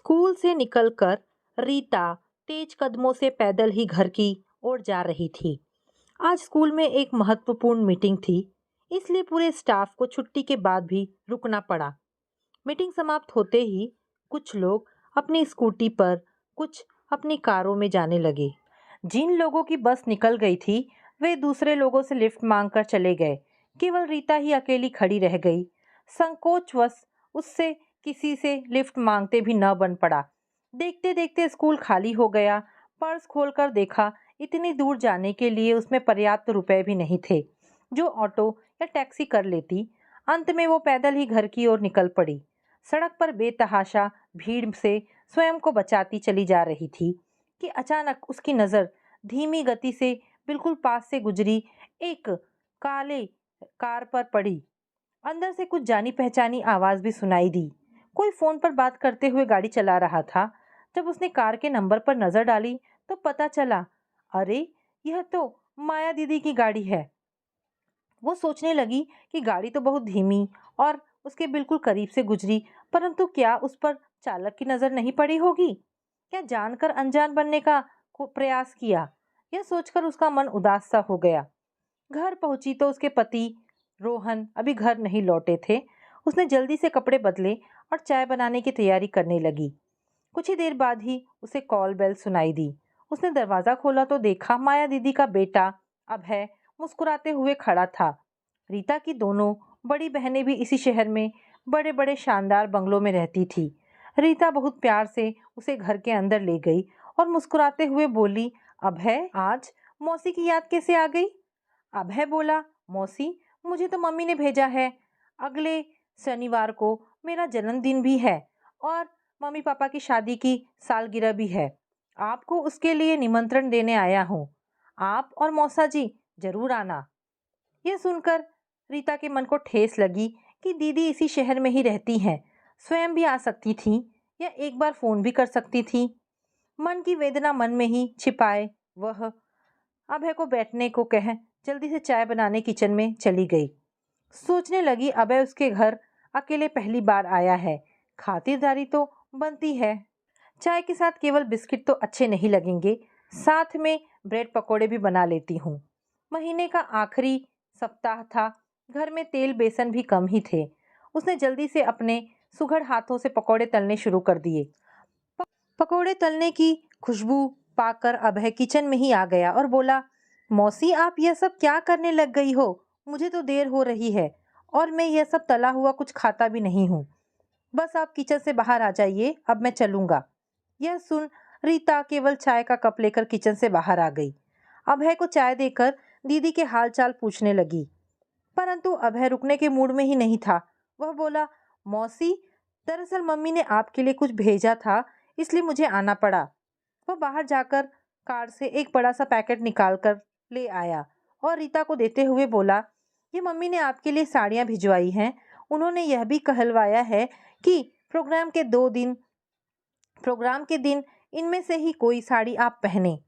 School से निकलकर रीता तेज कदमों से पैदल ही घर की ओर जा रही थी। आज स्कूल में एक महत्वपूर्ण मीटिंग थी, इसलिए पूरे स्टाफ को छुट्टी के बाद भी रुकना पड़ा। मीटिंग समाप्त होते ही कुछ लोग अपनी स्कूटी पर, कुछ अपनी कारों में जाने लगे। जिन लोगों की बस निकल गई थी, वे दूसरे लोगों से लिफ्ट मांगकर चले गए। केवल रीता ही अकेली खड़ी रह गई। संकोचवश उससे किसी से लिफ्ट मांगते भी न बन पड़ा। देखते देखते स्कूल खाली हो गया। पर्स खोलकर देखा, इतनी दूर जाने के लिए उसमें पर्याप्त रुपए भी नहीं थे जो ऑटो या टैक्सी कर लेती। अंत में वो पैदल ही घर की ओर निकल पड़ी। सड़क पर बेतहाशा भीड़ से स्वयं को बचाती चली जा रही थी कि अचानक उसकी नज़र धीमी गति से बिल्कुल पास से गुजरी एक काले कार पर पड़ी। अंदर से कुछ जानी पहचानी आवाज़ भी सुनाई दी। कोई फोन पर बात करते हुए गाड़ी चला रहा था। जब उसने कार के नंबर पर नजर डाली तो पता चला, अरे यह तो माया दीदी की गाड़ी है। वो सोचने लगी कि गाड़ी तो बहुत धीमी और उसके बिल्कुल करीब से गुजरी, परंतु क्या उस पर चालक की नजर नहीं पड़ी होगी? क्या जानकर अनजान बनने का प्रयास किया? यह सोचकर उसका मन उदास सा हो गया। घर पहुंची तो उसके पति रोहन अभी घर नहीं लौटे थे। उसने जल्दी से कपड़े बदले और चाय बनाने की तैयारी करने लगी। कुछ ही देर बाद ही उसे कॉल बेल सुनाई दी। उसने दरवाजा खोला तो देखा माया दीदी का बेटा अभय मुस्कुराते हुए खड़ा था। रीता की दोनों बड़ी बहनें भी इसी शहर में बड़े बड़े शानदार बंगलों में रहती थी। रीता बहुत प्यार से उसे घर के अंदर ले गई और मुस्कुराते हुए बोली, अभय, आज मौसी की याद कैसे आ गई? अभय बोला, मौसी, मुझे तो मम्मी ने भेजा है। अगले शनिवार को मेरा जन्मदिन भी है और मम्मी पापा की शादी की सालगिरह भी है। आपको उसके लिए निमंत्रण देने आया हूँ। आप और मौसा जी जरूर आना। यह सुनकर रीता के मन को ठेस लगी कि दीदी इसी शहर में ही रहती हैं, स्वयं भी आ सकती थी या एक बार फोन भी कर सकती थी। मन की वेदना मन में ही छिपाए वह अभय को बैठने को कह जल्दी से चाय बनाने किचन में चली गई। सोचने लगी, अभय उसके घर अकेले पहली बार आया है, खातिरदारी तो बनती है। चाय के साथ केवल बिस्किट तो अच्छे नहीं लगेंगे, साथ में ब्रेड पकोड़े भी बना लेती हूँ। महीने का आखिरी सप्ताह था, घर में तेल बेसन भी कम ही थे। उसने जल्दी से अपने सुघड़ हाथों से पकोड़े तलने शुरू कर दिए। पकोड़े तलने की खुशबू पाकर अभय किचन में ही आ गया और बोला, मौसी, आप यह सब क्या करने लग गई हो? मुझे तो देर हो रही है और मैं यह सब तला हुआ कुछ खाता भी नहीं हूँ। बस आप किचन से बाहर आ जाइए, अब मैं चलूंगा। यह सुन रीता केवल चाय का कप लेकर किचन से बाहर आ गई। अभय को चाय देकर दीदी के हाल चाल पूछने लगी, परंतु अभय रुकने के मूड में ही नहीं था। वह बोला, मौसी, दरअसल मम्मी ने आपके लिए कुछ भेजा था, इसलिए मुझे आना पड़ा। वह बाहर जाकर कार से एक बड़ा सा पैकेट निकाल कर ले आया और रीता को देते हुए बोला, ये मम्मी ने आपके लिए साड़ियाँ भिजवाई हैं। उन्होंने यह भी कहलवाया है कि प्रोग्राम के दिन इनमें से ही कोई साड़ी आप पहने।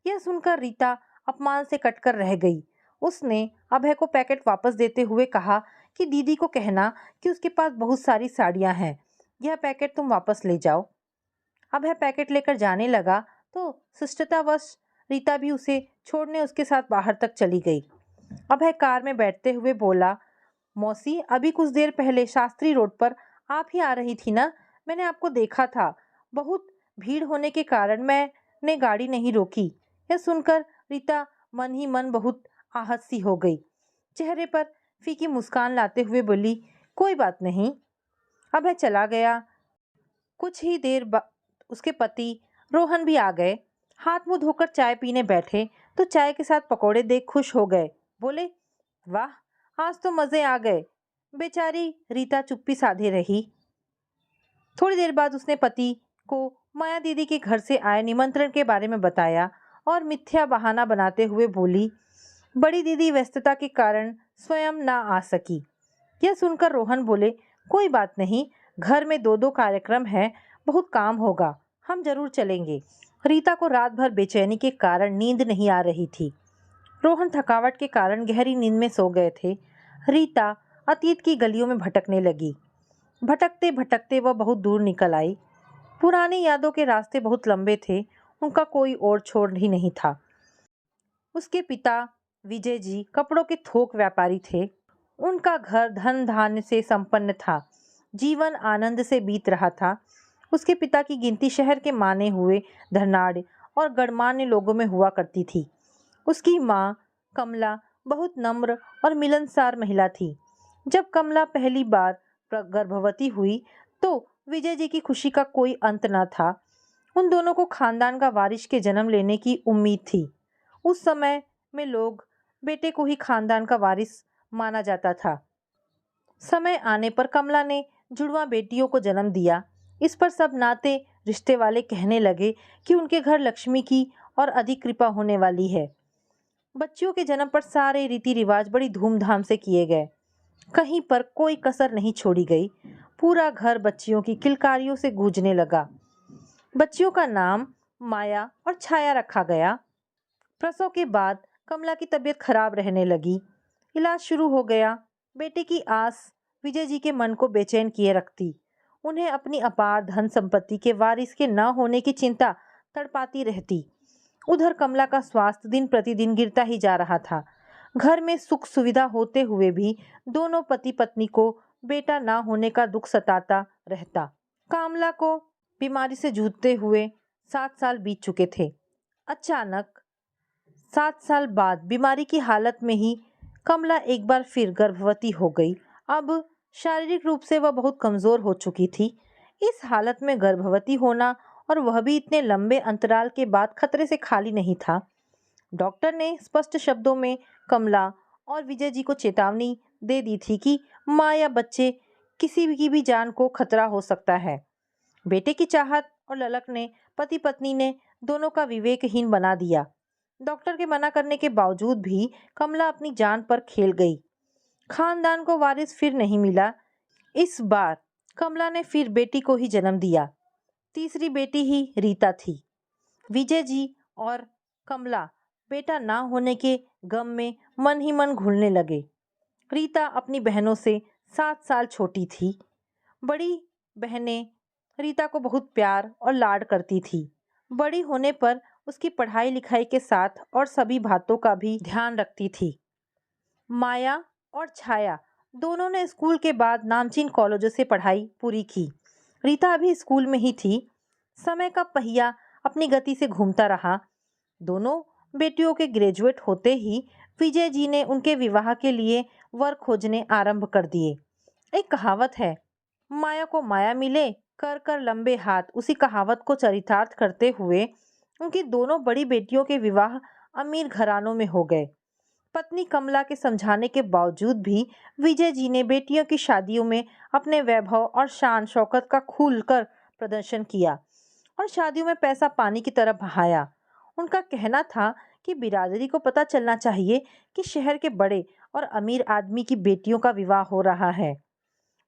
यह सुनकर रीता अपमान से कटकर रह गई। उसने अभय को पैकेट वापस देते हुए कहा कि दीदी को कहना कि उसके पास बहुत सारी साड़ियां हैं, यह पैकेट तुम वापस ले जाओ। अभय पैकेट लेकर जाने लगा तो शिष्टतावश रीता भी उसे छोड़ने उसके साथ बाहर तक चली गई। अभय कार में बैठते हुए बोला, मौसी, अभी कुछ देर पहले शास्त्री रोड पर आप ही आ रही थी ना? मैंने आपको देखा था। बहुत भीड़ होने के कारण मैंने गाड़ी नहीं रोकी। यह सुनकर रीता मन ही मन बहुत आहत सी हो गई। चेहरे पर फीकी मुस्कान लाते हुए बोली, कोई बात नहीं। अभय चला गया। कुछ ही देर बाद उसके पति रोहन भी आ गए। हाथ मुंह धोकर चाय पीने बैठे तो चाय के साथ पकोड़े देख खुश हो गए। बोले, वाह, आज तो मजे आ गए। बेचारी रीता चुप्पी साधे रही। थोड़ी देर बाद उसने पति को माया दीदी के घर से आए निमंत्रण के बारे में बताया और मिथ्या बहाना बनाते हुए बोली, बड़ी दीदी व्यस्तता के कारण स्वयं ना आ सकी। यह सुनकर रोहन बोले, कोई बात नहीं, घर में दो दो कार्यक्रम है, बहुत काम होगा, हम जरूर चलेंगे। रीता को रात भर बेचैनी के कारण नींद नहीं आ रही थी। रोहन थकावट के कारण गहरी नींद में सो गए थे। रीता अतीत की गलियों में भटकने लगी। भटकते भटकते वह बहुत दूर निकल आई। पुरानी यादों के रास्ते बहुत लंबे थे, उनका कोई और छोर ही नहीं था। उसके पिता विजय जी कपड़ों के थोक व्यापारी थे। उनका घर धन धान्य से संपन्न था। जीवन आनंद से बीत रहा था। उसके पिता की गिनती शहर के माने हुए धनाढ़ और गणमान्य लोगों में हुआ करती थी। उसकी माँ कमला बहुत नम्र और मिलनसार महिला थी। जब कमला पहली बार गर्भवती हुई तो विजय जी की खुशी का कोई अंत न था। उन दोनों को खानदान का वारिस के जन्म लेने की उम्मीद थी। उस समय में लोग बेटे को ही खानदान का वारिस माना जाता था। समय आने पर कमला ने जुड़वा बेटियों को जन्म दिया। इस पर सब नाते रिश्ते वाले कहने लगे कि उनके घर लक्ष्मी की और अधिक कृपा होने वाली है। बच्चियों के जन्म पर सारे रीति रिवाज बड़ी धूमधाम से किए गए। कहीं पर कोई कसर नहीं छोड़ी गई। पूरा घर बच्चियों की किलकारियों से गूंजने लगा। बच्चियों का नाम माया और छाया रखा गया। प्रसव के बाद कमला की तबीयत खराब रहने लगी। इलाज शुरू हो गया। बेटे की आस विजय जी के मन को बेचैन किए रखती। उन्हें अपनी अपार धन संपत्ति के वारिस के न होने की चिंता तड़पाती रहती। उधर कमला का स्वास्थ्य दिन प्रतिदिन गिरता ही जा रहा था। घर में सुख सुविधा होते हुए भी दोनों पति पत्नी को बेटा ना होने का दुख सताता रहता। कमला को बीमारी से जूझते हुए 7 साल बीत चुके थे। अचानक 7 साल बाद बीमारी की हालत में ही कमला एक बार फिर गर्भवती हो गई। अब शारीरिक रूप से वह बहुत कमजोर हो चुकी थी। इस हालत में गर्भवती होना और वह भी इतने लंबे अंतराल के बाद खतरे से खाली नहीं था। डॉक्टर ने स्पष्ट शब्दों में कमला और विजय जी को चेतावनी दे दी थी कि माँ या बच्चे किसी की भी जान को खतरा हो सकता है। बेटे की चाहत और ललक ने पति पत्नी ने दोनों का विवेकहीन बना दिया। डॉक्टर के मना करने के बावजूद भी कमला अपनी जान पर खेल गई। खानदान को वारिस फिर नहीं मिला। इस बार कमला ने फिर बेटी को ही जन्म दिया। तीसरी बेटी ही रीता थी। विजय जी और कमला बेटा ना होने के गम में मन ही मन घुलने लगे। रीता अपनी बहनों से 7 साल छोटी थी। बड़ी बहनें रीता को बहुत प्यार और लाड करती थी। बड़ी होने पर उसकी पढ़ाई लिखाई के साथ और सभी बातों का भी ध्यान रखती थी। माया और छाया दोनों ने स्कूल के बाद नामचीन कॉलेजों से पढ़ाई पूरी की। रीता अभी स्कूल में ही थी। समय का पहिया अपनी गति से घूमता रहा। दोनों बेटियों के ग्रेजुएट होते ही विजय जी ने उनके विवाह के लिए वर खोजने आरंभ कर दिए। एक कहावत है, माया को माया मिले कर कर लंबे हाथ। उसी कहावत को चरितार्थ करते हुए उनकी दोनों बड़ी बेटियों के विवाह अमीर घरानों में हो गए। पत्नी कमला के समझाने के बावजूद भी विजय जी ने बेटियों की शादियों में अपने वैभव और शान शौकत का खुलकर प्रदर्शन किया और शादियों में पैसा पानी की तरह बहाया। उनका कहना था कि बिरादरी को पता चलना चाहिए कि शहर के बड़े और अमीर आदमी की बेटियों का विवाह हो रहा है।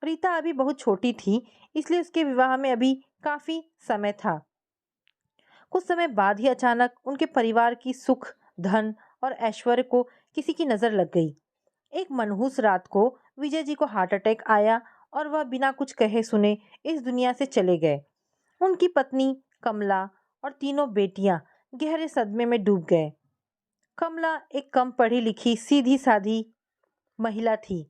रीता अभी बहुत छोटी थी, इसलिए उसके विवाह में अभी काफी समय था। कुछ समय बाद ही अचानक उनके परिवार की सुख धन और ऐश्वर्य को किसी की नजर लग गई। एक मनहूस रात को विजय जी को हार्ट अटैक आया और वह बिना कुछ कहे सुने इस दुनिया से चले गए। उनकी पत्नी कमला और तीनों बेटियां गहरे सदमे में डूब गए। कमला एक कम पढ़ी लिखी सीधी साधी महिला थी।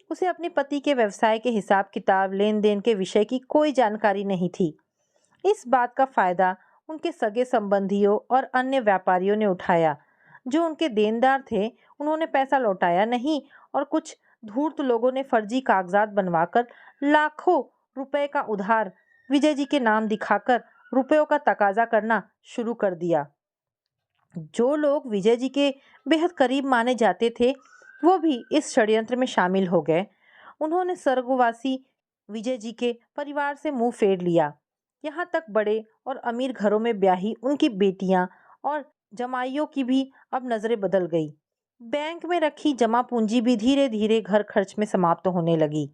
उसे अपने पति के व्यवसाय के हिसाब किताब लेन देन के विषय की कोई जानकारी नहीं थी। इस बात का फायदा उनके सगे संबंधियों और अन्य व्यापारियों ने उठाया। जो उनके देनदार थे उन्होंने पैसा लौटाया नहीं और कुछ धूर्त लोगों ने फर्जी कागजात बनवाकर लाखों रुपए का उधार विजय जी के नाम दिखाकर रुपयों का तकाजा करना शुरू कर दिया। जो लोग विजय जी के बेहद करीब माने जाते थे वो भी इस षड्यंत्र में शामिल हो गए। उन्होंने स्वर्गवासी विजय जी के परिवार से मुंह फेर लिया। यहाँ तक बड़े और अमीर घरों में ब्याही उनकी बेटियां और जमाइयों की भी अब नजरें बदल गई। बैंक में रखी जमा पूंजी भी धीरे धीरे घर खर्च में समाप्त होने लगी।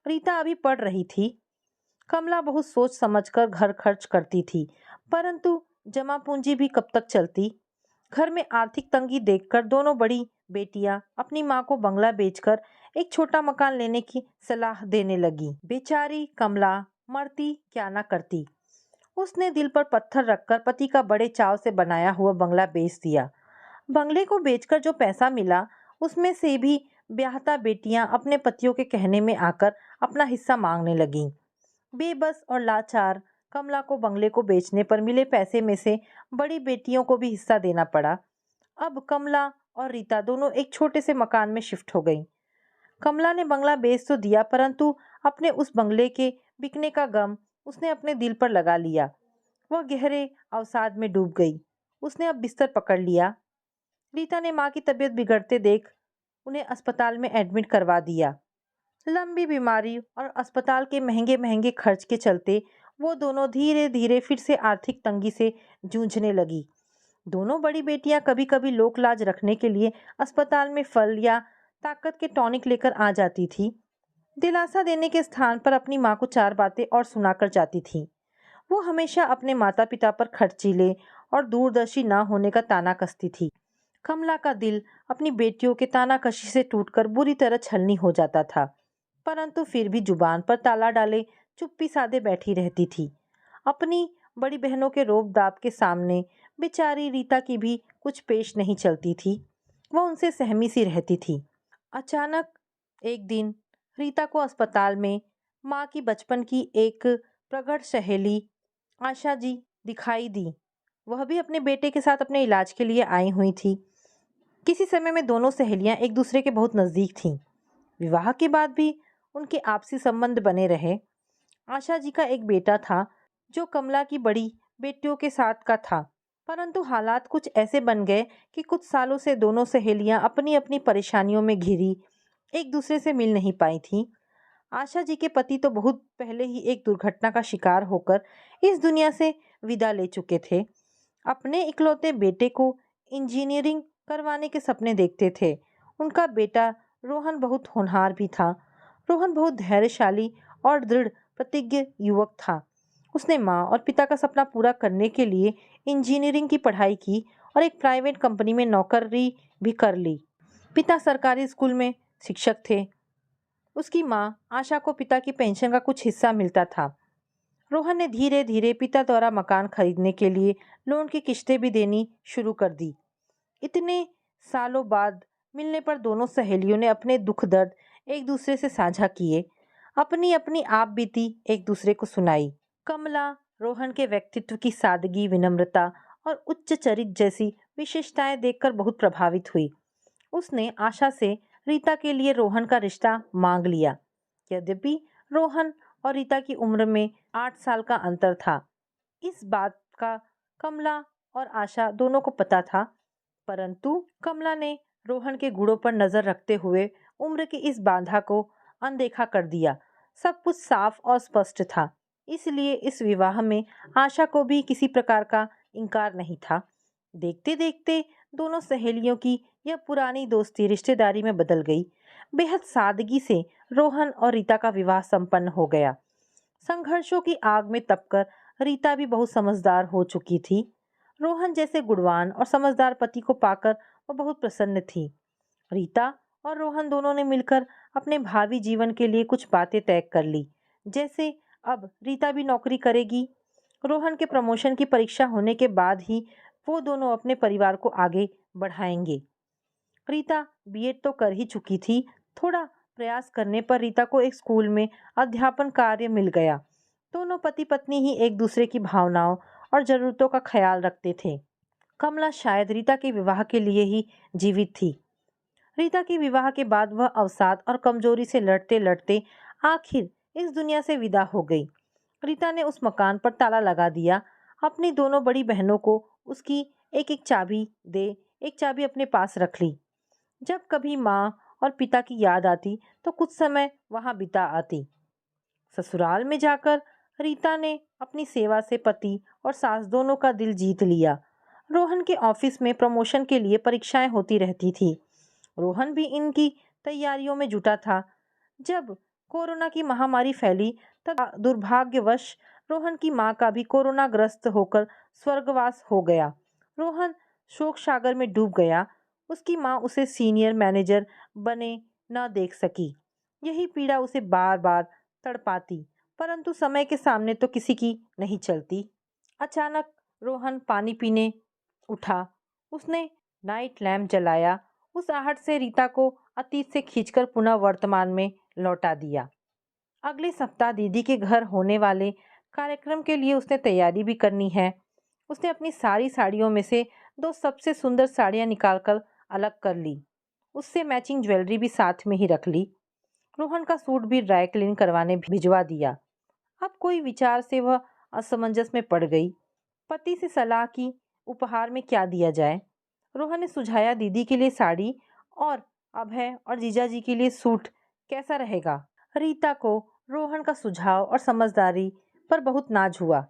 रीता अभी पढ़ रही थी। कमला बहुत सोच समझकर घर खर्च करती थी, परंतु जमा पूंजी भी कब तक चलती। घर में आर्थिक तंगी देखकर दोनों बड़ी बेटियां अपनी मां को बंगला बेचकर एक छोटा मकान लेने की सलाह देने लगी। बेचारी कमला मरती क्या ना करती। उसने दिल पर पत्थर रखकर पति का बड़े चाव से बनाया हुआ बंगला बेच दिया। बंगले को बेचकर जो पैसा मिला, उसमें से भी ब्याहता बेटियां अपने पतियों के कहने में आकर अपना हिस्सा मांगने लगीं। बेबस और लाचार कमला को बंगले को बेचने पर मिले पैसे में से बड़ी बेटियों को भी हिस्सा देना पड़ा। अब कमला और रीता दोनों एक छोटे से मकान में शिफ्ट हो गईं। कमला ने बंगला बेच तो दिया, परंतु अपने उस बंगले के बिकने का गम उसने अपने दिल पर लगा लिया। वह गहरे अवसाद में डूब गई। उसने अब बिस्तर पकड़ लिया। रीता ने माँ की तबीयत बिगड़ते देख उन्हें अस्पताल में एडमिट करवा दिया। लंबी बीमारी और अस्पताल के महंगे महंगे खर्च के चलते वो दोनों धीरे धीरे फिर से आर्थिक तंगी से जूझने लगी। दोनों बड़ी बेटियां कभी कभी लोक लाज रखने के लिए अस्पताल में फल या ताकत के टॉनिक लेकर आ जाती थी। दिलासा देने के स्थान पर अपनी माँ को चार बातें और सुनाकर जाती थी। वो हमेशा अपने माता पिता पर खर्चीले और दूरदर्शी न होने का ताना कसती थी। कमला का दिल अपनी बेटियों के तानाकशी से टूटकर बुरी तरह छलनी हो जाता था, परंतु फिर भी जुबान पर ताला डाले चुप्पी साधे बैठी रहती थी। अपनी बड़ी बहनों के रोब दाब के सामने बेचारी रीता की भी कुछ पेश नहीं चलती थी। वह उनसे सहमी सी रहती थी। अचानक एक दिन रीता को अस्पताल में माँ की बचपन की एक प्रगाढ़ सहेली आशा जी दिखाई दी। वह भी अपने बेटे के साथ अपने इलाज के लिए आई हुई थी। किसी समय में दोनों सहेलियां एक दूसरे के बहुत नज़दीक थीं। विवाह के बाद भी उनके आपसी संबंध बने रहे। आशा जी का एक बेटा था जो कमला की बड़ी बेटियों के साथ का था, परंतु हालात कुछ ऐसे बन गए कि कुछ सालों से दोनों सहेलियां अपनी अपनी परेशानियों में घिरी एक दूसरे से मिल नहीं पाई थीं। आशा जी के पति तो बहुत पहले ही एक दुर्घटना का शिकार होकर इस दुनिया से विदा ले चुके थे। अपने इकलौते बेटे को इंजीनियरिंग करवाने के सपने देखते थे। उनका बेटा रोहन बहुत होनहार भी था। रोहन बहुत धैर्यशाली और दृढ़ प्रतिज्ञ युवक था। उसने माँ और पिता का सपना पूरा करने के लिए इंजीनियरिंग की पढ़ाई की और एक प्राइवेट कंपनी में नौकरी भी कर ली। पिता सरकारी स्कूल में शिक्षक थे। उसकी माँ आशा को पिता की पेंशन का कुछ हिस्सा मिलता था। रोहन ने धीरे धीरे पिता द्वारा मकान खरीदने के लिए लोन की किश्तें भी देनी शुरू कर दी। इतने सालों बाद मिलने पर दोनों सहेलियों ने अपने दुख दर्द एक दूसरे से साझा किए, अपनी अपनी आप बीती एक दूसरे को सुनाई। कमला रोहन के व्यक्तित्व की सादगी, विनम्रता और उच्च चरित्र जैसी विशेषताएं देखकर बहुत प्रभावित हुई। उसने आशा से रीता के लिए रोहन का रिश्ता मांग लिया। यद्यपि रोहन और रीता की उम्र में 8 साल का अंतर था। इस बात का कमला और आशा दोनों को पता था, परंतु कमला ने रोहन के गुणों पर नजर रखते हुए उम्र की इस बाधा को अनदेखा कर दिया। सब कुछ साफ और स्पष्ट था, इसलिए इस विवाह में आशा को भी किसी प्रकार का इनकार नहीं था। देखते देखते दोनों सहेलियों की यह पुरानी दोस्ती रिश्तेदारी में बदल गई। बेहद सादगी से रोहन और रीता का विवाह संपन्न हो गया। संघर्षों की आग में तपकर रीता भी बहुत समझदार हो चुकी थी। रोहन जैसे गुणवान और समझदार पति को पाकर वह बहुत प्रसन्न थी। रीता और रोहन दोनों ने मिलकर अपने भावी जीवन के लिए कुछ बातें तय कर ली। जैसे अब रीता भी नौकरी करेगी। रोहन के प्रमोशन की परीक्षा होने के बाद ही वो दोनों अपने परिवार को आगे बढ़ाएंगे। रीता बीएड तो कर ही चुकी थी। थोड़ा प्रयास करने पर रीता को एक स्कूल में अध्यापन कार्य मिल गया। दोनों पति पत्नी ही एक दूसरे की भावनाओं और जरूरतों का ख्याल रखते थे। कमला शायद रीता के विवाह के लिए ही जीवित थी। रीता के विवाह के बाद वह अवसाद और कमजोरी से लड़ते लड़ते आखिर इस दुनिया से विदा हो गई। रीता ने उस मकान पर ताला लगा दिया। अपनी दोनों बड़ी बहनों को उसकी एक एक चाबी दे एक चाबी अपने पास रख ली। जब कभी माँ और पिता की याद आती तो कुछ समय वहां बिता आती। ससुराल में जाकर रीता ने अपनी सेवा से पति और सास दोनों का दिल जीत लिया। रोहन के ऑफिस में प्रमोशन के लिए परीक्षाएं होती रहती थी। रोहन भी इनकी तैयारियों में जुटा था। जब कोरोना की महामारी फैली तब दुर्भाग्यवश रोहन की मां का भी कोरोना ग्रस्त होकर स्वर्गवास हो गया। रोहन शोक सागर में डूब गया। उसकी मां उसे सीनियर मैनेजर बने न देख सकी। यही पीड़ा उसे बार बार तड़पाती, परंतु समय के सामने तो किसी की नहीं चलती। अचानक रोहन पानी पीने उठा। उसने नाइट लैम्प जलाया। उस आहट से रीता को अतीत से खींचकर पुनः वर्तमान में लौटा दिया। अगले सप्ताह दीदी के घर होने वाले कार्यक्रम के लिए उसने तैयारी भी करनी है। उसने अपनी सारी साड़ियों में से 2 सबसे सुंदर साड़ियां निकालकर अलग कर ली। उससे मैचिंग ज्वेलरी भी साथ में ही रख ली। रोहन का सूट भी ड्राई क्लीन करवाने भिजवा दिया। अब कोई विचार से वह असमंजस में पड़ गई। पति से सलाह की उपहार में क्या दिया जाए। रोहन ने सुझाया दीदी के लिए साड़ी और अभय और जीजाजी के लिए सूट कैसा रहेगा। रीता को रोहन का सुझाव और समझदारी पर बहुत नाज हुआ।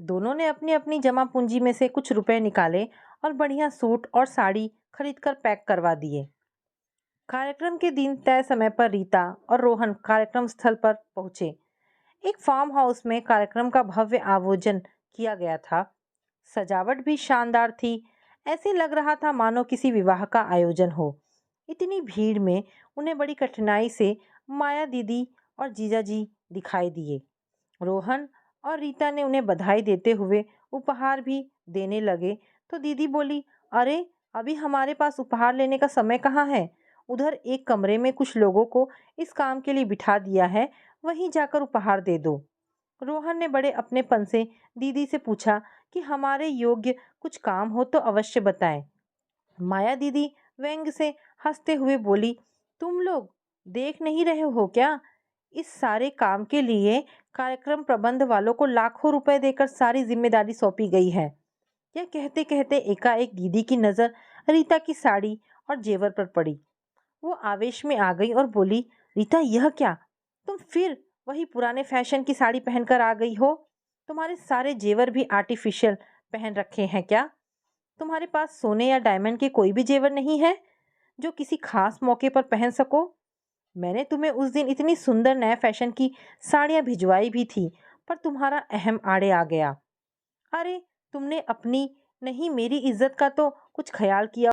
दोनों ने अपनी अपनी जमा पूंजी में से कुछ रुपए निकाले और बढ़िया सूट और साड़ी खरीदकर पैक करवा दिए। कार्यक्रम के दिन तय समय पर रीता और रोहन कार्यक्रम स्थल पर पहुंचे। एक फार्म हाउस में कार्यक्रम का भव्य आयोजन किया गया था। सजावट भी शानदार थी। ऐसे लग रहा था मानो किसी विवाह का आयोजन हो। इतनी भीड़ में उन्हें बड़ी कठिनाई से माया दीदी और जीजाजी दिखाई दिए। रोहन और रीता ने उन्हें बधाई देते हुए उपहार भी देने लगे तो दीदी बोली, अरे अभी हमारे पास उपहार लेने का समय कहाँ है। उधर एक कमरे में कुछ लोगों को इस काम के लिए बिठा दिया है, वहीं जाकर उपहार दे दो। रोहन ने बड़े अपनेपन से दीदी से पूछा कि हमारे योग्य कुछ काम हो तो अवश्य बताएं। माया दीदी व्यंग से हंसते हुए बोली, तुम लोग देख नहीं रहे हो क्या? इस सारे काम के लिए कार्यक्रम प्रबंध वालों को लाखों रुपए देकर सारी जिम्मेदारी सौंपी गई है। यह कहते कहते एकाएक दीदी की नजर रीता की साड़ी और जेवर पर पड़ी। वो आवेश में आ गई और बोली, रीता यह क्या? तुम फिर वही पुराने फैशन की साड़ी पहनकर आ गई हो। तुम्हारे सारे जेवर भी आर्टिफिशियल पहन रखे हैं क्या? तुम्हारे पास सोने या डायमंड के कोई भी जेवर नहीं है जो किसी खास मौके पर पहन सको? मैंने तुम्हें उस दिन इतनी सुंदर नए फैशन की साड़ियां भिजवाई भी थी, पर तुम्हारा अहम आड़े आ गया। अरे तुमने अपनी नहीं मेरी इज्जत का तो कुछ ख्याल किया